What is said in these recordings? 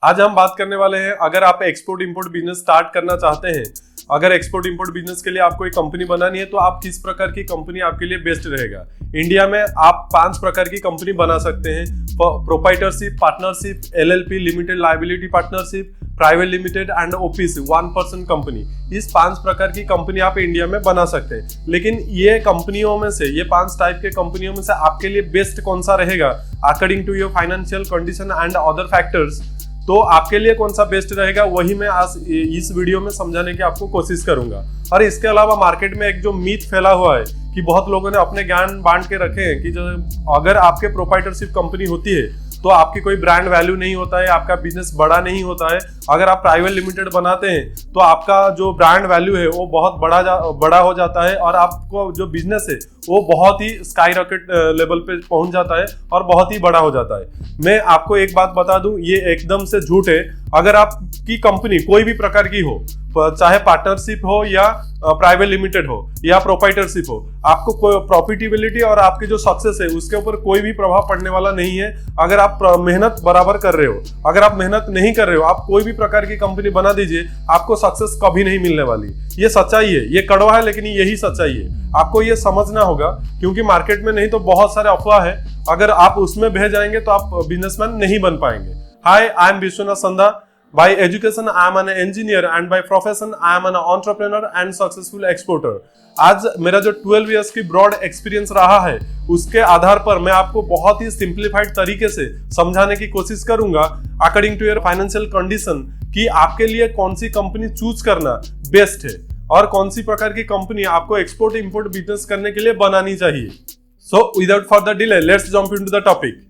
आज हम बात करने वाले हैं, अगर आप एक्सपोर्ट इंपोर्ट बिजनेस स्टार्ट करना चाहते हैं, अगर एक्सपोर्ट इंपोर्ट बिजनेस के लिए आपको एक कंपनी बनानी है तो आप किस प्रकार की कंपनी आपके लिए बेस्ट रहेगा। इंडिया में आप 5 प्रकार की कंपनी बना सकते हैं: proprietorship, partnership, LLP limited liability partnership, private limited and OPC 1% company. इस 5 प्रकार की कंपनी आप इंडिया में बना सकते हैं। लेकिन ये कंपनियों में से, ये 5 टाइप के कंपनियों में से आपके लिए बेस्ट कौन सा रहेगा according to your financial condition and other factors, तो आपके लिए कौन सा बेस्ट रहेगा वही मैं आज इस वीडियो में समझाने की आपको कोशिश करूंगा। और इसके अलावा मार्केट में एक जो मीथ फैला हुआ है कि बहुत लोगों ने अपने ज्ञान बांट के रखे हैं कि जो अगर आपके प्रोप्राइटरशिप कंपनी होती है तो आपकी कोई ब्रांड वैल्यू नहीं होता है, आपका बिजनेस बड़ा नहीं होता है। अगर आप प्राइवेट लिमिटेड बनाते हैं तो आपका जो ब्रांड वैल्यू है वो बहुत बड़ा हो जाता है और आपको जो बिजनेस है वो बहुत ही स्काई रॉकेट लेवल पे पहुंच जाता है और बहुत ही बड़ा हो जाता है। मैं आपको एक बात बता दूं, ये एकदम से झूठ है। अगर आपकी कंपनी कोई भी प्रकार की हो, चाहे पार्टनरशिप हो या प्राइवेट लिमिटेड हो या प्रोप्राइटरशिप हो, आपको कोई प्रॉफिटेबिलिटी और आपकी जो सक्सेस है उसके ऊपर कोई भी प्रभाव पड़ने वाला नहीं है अगर आप मेहनत बराबर कर रहे हो। अगर आप मेहनत नहीं कर रहे हो, आप कोई भी प्रकार की कंपनी बना दीजिए, आपको सक्सेस कभी नहीं मिलने वाली। ये सच्चाई है, ये कड़वा है लेकिन यही सच्चाई है। आपको ये समझना होगा क्योंकि मार्केट में नहीं तो बहुत सारे अफवाह है, अगर आप उसमें बह जाएंगे तो आप बिजनेसमैन नहीं बन पाएंगे। Hi, I am Vishwanath Sandha. By education, I am an engineer and by profession, I am an entrepreneur and successful exporter. आज मेरा जो 12 इयर्स की ब्रॉड एक्सपीरियंस रहा है उसके आधार पर मैं आपको बहुत ही सिंप्लीफाइड तरीके से समझाने की कोशिश करूंगा according to your financial condition कि आपके लिए कौन सी कंपनी चूज करना बेस्ट है और कौन सी प्रकार की कंपनी आपको एक्सपोर्ट इंपोर्ट बिजनेस करने के लिए बनानी चाहिए। So without further delay let's jump into the topic.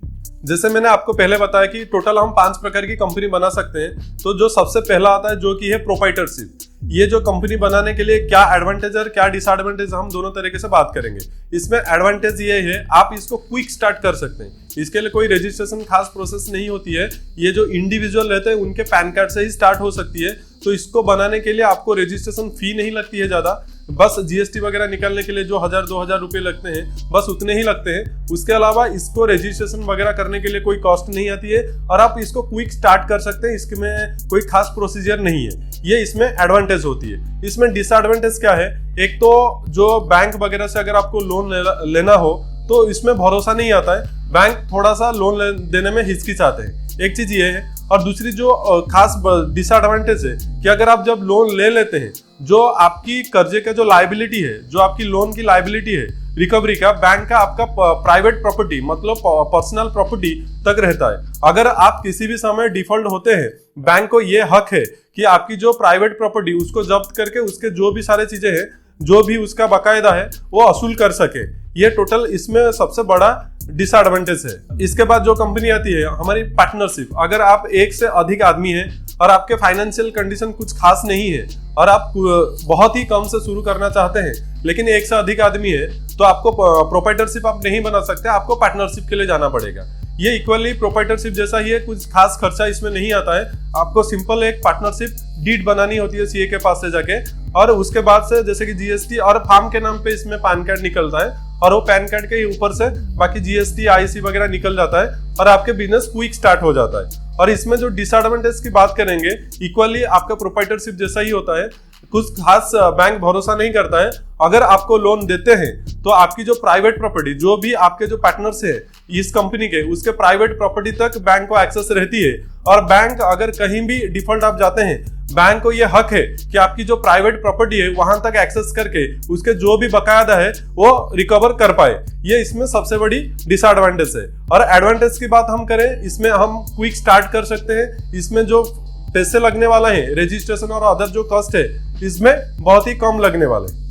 जैसे मैंने आपको पहले बताया कि टोटल हम 5 प्रकार की कंपनी बना सकते हैं, तो जो सबसे पहला आता है जो कि है प्रोप्राइटरशिप। ये जो कंपनी बनाने के लिए क्या एडवांटेज और क्या डिसएडवांटेज, हम दोनों तरीके से बात करेंगे। इसमें एडवांटेज ये है, आप इसको क्विक स्टार्ट कर सकते हैं। इसके लिए कोई रजिस्ट्रेशन खास प्रोसेस नहीं होती है। ये जो इंडिविजुअल रहते हैं उनके पैन कार्ड से ही स्टार्ट हो सकती है। तो इसको बनाने के लिए आपको रजिस्ट्रेशन फी नहीं लगती है ज्यादा, बस जीएसटी वगैरह निकालने के लिए जो 1000-2000 रुपए लगते हैं बस उतने ही लगते हैं। उसके अलावा इसको रजिस्ट्रेशन वगैरह करने के लिए कोई कॉस्ट नहीं आती है और आप इसको क्विक स्टार्ट कर सकते हैं। इसमें कोई खास प्रोसीजर नहीं है, ये इसमें एडवांटेज होती है। इसमें डिसएडवांटेज क्या है, एक तो जो बैंक वगैरह से अगर आपको लोन लेना हो तो इसमें भरोसा नहीं आता है, बैंक थोड़ा सा लोन देने में हिचकिचाते हैं, एक चीज ये है। और दूसरी जो खास डिसएडवांटेज है कि अगर आप जब लोन ले लेते हैं, जो आपकी कर्जे का जो लायबिलिटी है, जो आपकी लोन की लायबिलिटी है रिकवरी का, बैंक का आपका प्राइवेट प्रॉपर्टी मतलब पर्सनल प्रॉपर्टी तक रहता है। अगर आप किसी भी समय डिफॉल्ट होते हैं, बैंक को ये हक है कि आपकी जो प्राइवेट प्रॉपर्टी उसको जब्त करके उसके जो भी सारे चीजें हैं, जो भी उसका बकायदा है वो वसूल कर सके। ये टोटल इसमें सबसे बड़ा डिसएडवांटेज है। इसके बाद जो कंपनी आती है हमारी पार्टनरशिप। अगर आप एक से अधिक आदमी हैं और आपके फाइनेंशियल कंडीशन कुछ खास नहीं है और आप बहुत ही कम से शुरू करना चाहते हैं लेकिन एक से अधिक आदमी है, तो आपको प्रोप्राइटरशिप आप नहीं बना सकते, आपको पार्टनरशिप के लिए जाना पड़ेगा। ये इक्वली प्रोप्राइटरशिप जैसा ही है, कुछ खास खर्चा इसमें नहीं आता है। आपको सिंपल एक पार्टनरशिप डीड बनानी होती है सीए के पास से जाके, और उसके बाद से जैसे कि जीएसटी और फार्म के नाम पे इसमें पैन कार्ड निकलता है और वो पैन कार्ड के ऊपर से बाकी जीएसटी आईसी वगैरह निकल जाता है और आपके बिजनेस क्विक स्टार्ट हो जाता है। और इसमें जो डिसएडवांटेज की बात करेंगे, इक्वली आपका प्रोप्राइटरशिप जैसा ही होता है, कुछ खास बैंक भरोसा नहीं करता है। अगर आपको लोन देते हैं तो आपकी जो प्राइवेट प्रॉपर्टी, जो भी आपके जो पार्टनर्स है इस कंपनी के, उसके प्राइवेट प्रॉपर्टी तक बैंक को एक्सेस रहती है। और बैंक अगर कहीं भी डिफॉल्ट आप जाते हैं, बैंक को ये हक है कि आपकी जो प्राइवेट प्रॉपर्टी है वहां तक एक्सेस करके उसके जो भी बकायदा है वो रिकवर कर पाए। ये इसमें सबसे बड़ी डिसएडवांटेज है। और एडवांटेज की बात हम करें, इसमें हम क्विक स्टार्ट कर सकते हैं। इसमें जो पैसे लगने वाला है, रजिस्ट्रेशन और अदर जो कॉस्ट है, इसमें बहुत ही कम लगने वाले।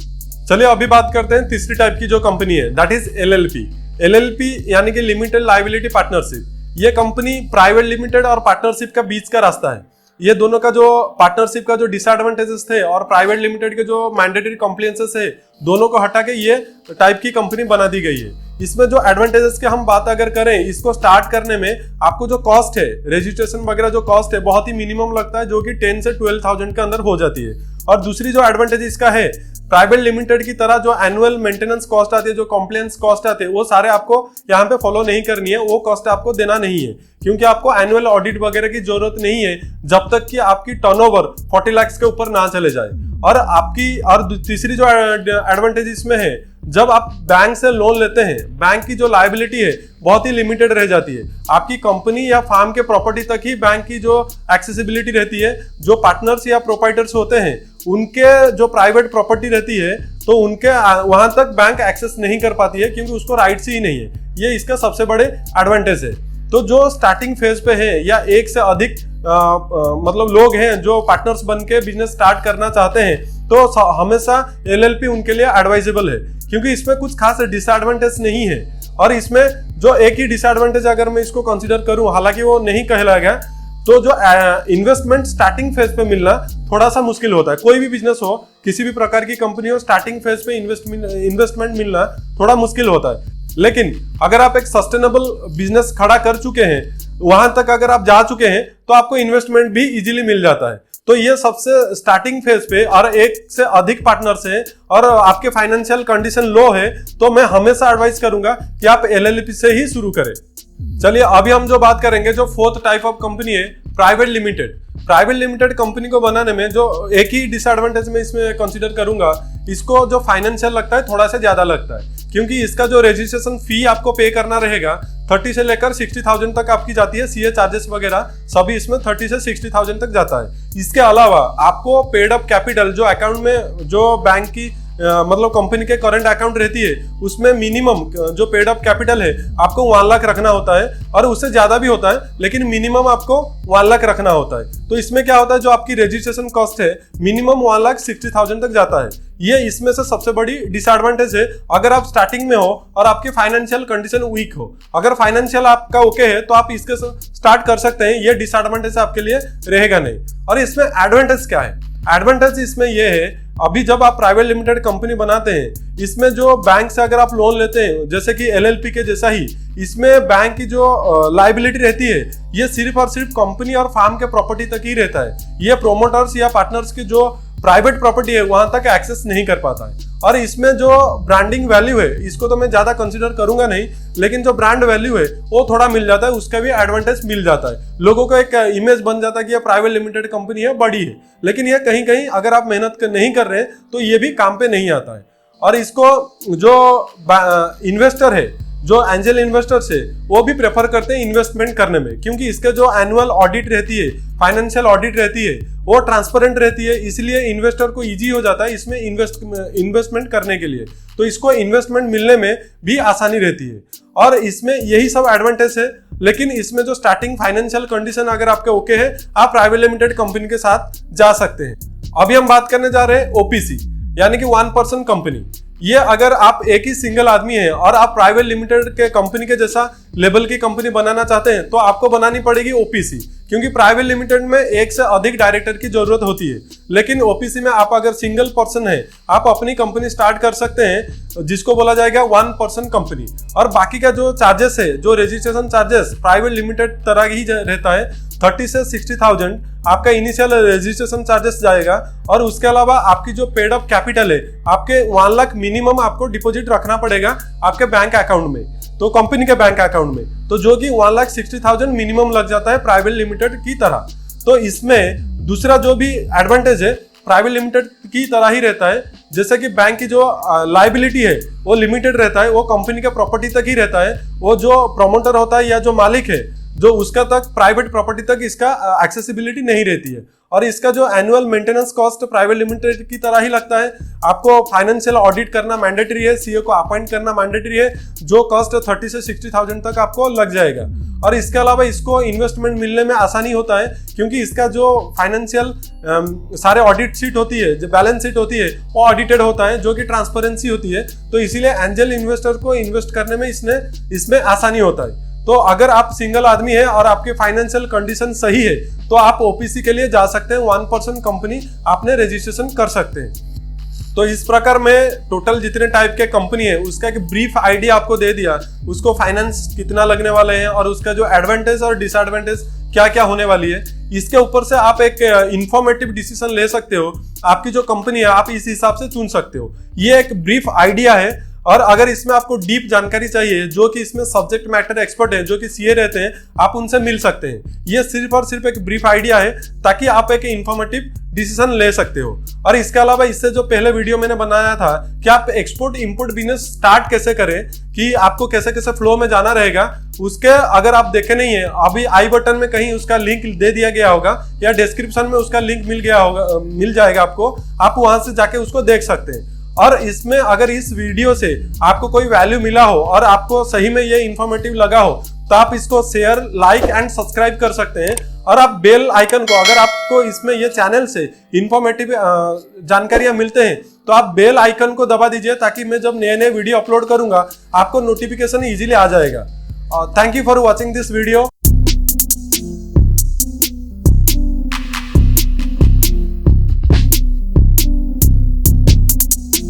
चलिए अभी बात करते हैं तीसरी टाइप की जो कंपनी है, दैट इज एलएलपी। एलएलपी यानी कि लिमिटेड लायबिलिटी पार्टनरशिप। ये कंपनी प्राइवेट लिमिटेड और पार्टनरशिप का बीच का रास्ता है। ये दोनों का जो पार्टनरशिप का जो डिसएडवांटेजेस थे और प्राइवेट लिमिटेड के जो मैंडेटरी कॉम्प्लायंसेस है, दोनों को हटा के ये टाइप की कंपनी बना दी गई है। इसमें जो एडवांटेजेस की हम बात अगर करें, इसको स्टार्ट करने में आपको जो कॉस्ट है, रजिस्ट्रेशन वगैरह जो कॉस्ट है बहुत ही मिनिमम लगता है, जो कि 10 से 12,000 के अंदर हो जाती है। और दूसरी जो एडवांटेज इसका है, प्राइवेट लिमिटेड की तरह जो एनुअल मेंटेनेंस कॉस्ट आती है, जो कॉम्प्लायंस कॉस्ट आते हैं, वो सारे आपको यहाँ पे फॉलो नहीं करनी है, वो कॉस्ट आपको देना नहीं है, क्योंकि आपको एनुअल ऑडिट वगैरह की जरूरत नहीं है जब तक कि आपकी टर्नओवर 40 लाख के ऊपर ना चले जाए। और तीसरी जो एडवांटेज इसमें है, जब आप बैंक से लोन लेते हैं, बैंक की जो लायबिलिटी है बहुत ही लिमिटेड रह जाती है। आपकी कंपनी या फार्म के प्रॉपर्टी तक ही बैंक की जो एक्सेसिबिलिटी रहती है। जो पार्टनर्स या प्रोप्राइटर्स होते हैं उनके जो प्राइवेट प्रॉपर्टी रहती है तो उनके वहां तक बैंक एक्सेस नहीं कर पाती है, क्योंकि उसको राइट्स ही नहीं है। ये इसका सबसे बड़े एडवांटेज है। तो जो स्टार्टिंग फेज पे है या एक से अधिक मतलब लोग हैं जो पार्टनर्स बन के बिजनेस स्टार्ट करना चाहते हैं, तो हमेशा LLP उनके लिए एडवाइजेबल है, क्योंकि इसमें कुछ खास डिसएडवांटेज नहीं है। और इसमें जो एक ही डिसएडवांटेज अगर मैं इसको कंसीडर करूं, हालांकि वो नहीं कहलाया गया, तो जो इन्वेस्टमेंट स्टार्टिंग फेज पे मिलना थोड़ा सा मुश्किल होता है। कोई भी बिजनेस हो, किसी भी प्रकार की कंपनी हो, स्टार्टिंग फेज पे इन्वेस्टमेंट मिलना थोड़ा मुश्किल होता है। लेकिन अगर आप एक सस्टेनेबल बिजनेस खड़ा कर चुके हैं, वहां तक अगर आप जा चुके हैं, तो आपको इन्वेस्टमेंट भी इजीली मिल जाता है। तो ये सबसे स्टार्टिंग फेज पे और एक से अधिक पार्टनर्स हैं और आपके फाइनेंशियल कंडीशन लो है, तो मैं हमेशा एडवाइस करूंगा कि आप LLP से ही शुरू करें। चलिए अभी हम जो बात करेंगे, जो फोर्थ टाइप ऑफ कंपनी है, private limited. Private limited company को बनाने में जो एक ही डिसएडवांटेज में इसमें कंसीडर करूंगा, इसको जो फाइनेंशियल लगता है थोड़ा सा ज्यादा लगता है, क्योंकि इसका जो रजिस्ट्रेशन फी आपको पे करना रहेगा 30 से लेकर 60,000 तक आपकी जाती है। CA चार्जेस वगैरह सभी इसमें 30 से 60,000 तक जाता है। इसके अलावा आपको पेड अप कैपिटल जो अकाउंट में जो बैंक की मतलब कंपनी के करंट अकाउंट रहती है, उसमें मिनिमम जो पेड अप कैपिटल है आपको 1 लाख रखना होता है, और उससे ज्यादा भी होता है, लेकिन मिनिमम आपको 1 लाख रखना होता है। तो इसमें क्या होता है, जो आपकी रजिस्ट्रेशन कॉस्ट है मिनिमम 1,60,000 तक जाता है। ये इसमें से सबसे बड़ी डिसएडवांटेज है अगर आप स्टार्टिंग में हो और आपकी फाइनेंशियल कंडीशन वीक हो। अगर फाइनेंशियल आपका ओके है तो आप इसके स्टार्ट कर सकते हैं, ये डिसएडवांटेज आपके लिए रहेगा नहीं। और इसमें एडवांटेज क्या है? एडवांटेज इसमें ये है, अभी जब आप प्राइवेट लिमिटेड कंपनी बनाते हैं, इसमें जो बैंक से अगर आप लोन लेते हैं, जैसे कि LLP के जैसा ही, इसमें बैंक की जो लायबिलिटी रहती है ये सिर्फ और सिर्फ कंपनी और फार्म के प्रॉपर्टी तक ही रहता है। ये प्रोमोटर्स या पार्टनर्स की जो प्राइवेट प्रॉपर्टी है वहां तक एक्सेस नहीं कर पाता है। और इसमें जो ब्रांडिंग वैल्यू है, इसको तो मैं ज्यादा कंसीडर करूंगा नहीं, लेकिन जो ब्रांड वैल्यू है वो थोड़ा मिल जाता है, उसका भी एडवांटेज मिल जाता है। लोगों को एक इमेज बन जाता है कि ये प्राइवेट लिमिटेड कंपनी है, बड़ी है, लेकिन ये कहीं कहीं अगर आप मेहनत नहीं कर रहे हैं तो ये भी काम पे नहीं आता है। और इसको जो इन्वेस्टर है, जो एंजल इन्वेस्टर्स है, वो भी प्रेफर करते हैं इन्वेस्टमेंट करने में, क्योंकि इसके जो एनुअल ऑडिट रहती है, फाइनेंशियल ऑडिट रहती है, वो ट्रांसपेरेंट रहती है, इसलिए इन्वेस्टर को इजी हो जाता है इसमें इन्वेस्टमेंट करने के लिए। तो इसको इन्वेस्टमेंट मिलने में भी आसानी रहती है, और इसमें यही सब एडवांटेज है। लेकिन इसमें जो स्टार्टिंग फाइनेंशियल कंडीशन अगर आपके ओके है, आप प्राइवेट लिमिटेड कंपनी के साथ जा सकते हैं। अभी हम बात करने जा रहे हैं OPC, यानी कि 1 पर्सन कंपनी। ये अगर आप एक ही सिंगल आदमी है और आप प्राइवेट लिमिटेड के कंपनी के जैसा लेवल की कंपनी बनाना चाहते हैं, तो आपको बनानी पड़ेगी OPC, क्योंकि प्राइवेट लिमिटेड में एक से अधिक डायरेक्टर की जरूरत होती है। लेकिन OPC में आप अगर सिंगल पर्सन है, आप अपनी कंपनी स्टार्ट कर सकते हैं, जिसको बोला जाएगा 1 पर्सन कंपनी। और बाकी का जो चार्जेस है, जो रजिस्ट्रेशन चार्जेस प्राइवेट लिमिटेड तरह ही रहता है, 30 से 60,000 आपका इनिशियल रजिस्ट्रेशन चार्जेस जाएगा। और उसके अलावा आपकी जो पेड अप कैपिटल है, आपके 1 लाख मिनिमम आपको डिपॉजिट रखना पड़ेगा आपके बैंक अकाउंट में, तो कंपनी के बैंक अकाउंट में, तो जो कि 1,60,000 मिनिमम लग जाता है प्राइवेट लिमिटेड की तरह। तो इसमें दूसरा जो भी एडवांटेज है प्राइवेट लिमिटेड की तरह ही रहता है, जैसे कि बैंक की जो लायबिलिटी है वो लिमिटेड रहता है, वो कंपनी के प्रॉपर्टी तक ही रहता है। वो जो प्रमोटर होता है या जो मालिक है, जो उसका तक प्राइवेट प्रॉपर्टी तक इसका एक्सेसिबिलिटी नहीं रहती है। और इसका जो annual maintenance cost private limited की तरह ही लगता है। आपको फाइनेंशियल ऑडिट करना मैंडेटरी है, CEO को अपॉइंट करना मैंडेटरी है, जो कॉस्ट 30 से 60,000 तक आपको लग जाएगा। और इसके अलावा इसको इन्वेस्टमेंट मिलने में आसानी होता है, क्योंकि इसका जो फाइनेंशियल सारे ऑडिट शीट होती है, जो बैलेंस शीट होती है, वो ऑडिटेड होता है, जो कि ट्रांसपेरेंसी होती है। तो इसीलिए एंजल इन्वेस्टर को इन्वेस्ट करने में इसमें आसानी होता है। तो अगर आप सिंगल आदमी है और आपके फाइनेंशियल कंडीशन सही है, तो आप OPC के लिए जा सकते हैं, 1 पर्सन कंपनी आपने रजिस्ट्रेशन कर सकते हैं। तो इस प्रकार में टोटल जितने टाइप के कंपनी है उसका एक ब्रीफ आइडिया आपको दे दिया, उसको फाइनेंस कितना लगने वाले हैं और उसका जो एडवांटेज और डिसएडवांटेज क्या क्या होने वाली है, इसके ऊपर से आप एक इंफॉर्मेटिव डिसीजन ले सकते हो। आपकी जो कंपनी है आप इस हिसाब से चुन सकते हो। ये एक ब्रीफ आइडिया है, और अगर इसमें आपको डीप जानकारी चाहिए, जो कि इसमें सब्जेक्ट मैटर एक्सपर्ट है, जो कि सीए रहते हैं, आप उनसे मिल सकते हैं। ये सिर्फ और सिर्फ एक ब्रीफ आइडिया है ताकि आप एक इंफॉर्मेटिव डिसीजन ले सकते हो। और इसके अलावा इससे जो पहले वीडियो मैंने बनाया था कि आप एक्सपोर्ट इंपोर्ट बिजनेस स्टार्ट कैसे करें, कि आपको कैसे कैसे फ्लो में जाना रहेगा, उसके अगर आप देखे नहीं है, अभी आई बटन में कहीं उसका लिंक दे दिया गया होगा या डिस्क्रिप्शन में उसका लिंक मिल जाएगा आपको, आप वहां से जाके उसको देख सकते हैं। और इसमें अगर इस वीडियो से आपको कोई वैल्यू मिला हो और आपको सही में ये इंफॉर्मेटिव लगा हो, तो आप इसको शेयर, लाइक एंड सब्सक्राइब कर सकते हैं। और आप बेल आइकन को, अगर आपको इसमें ये चैनल से इंफॉर्मेटिव जानकारियां मिलते हैं, तो आप बेल आइकन को दबा दीजिए, ताकि मैं जब नए नए वीडियो अपलोड करूंगा आपको नोटिफिकेशन इजीली आ जाएगा। Thank you for watching this video.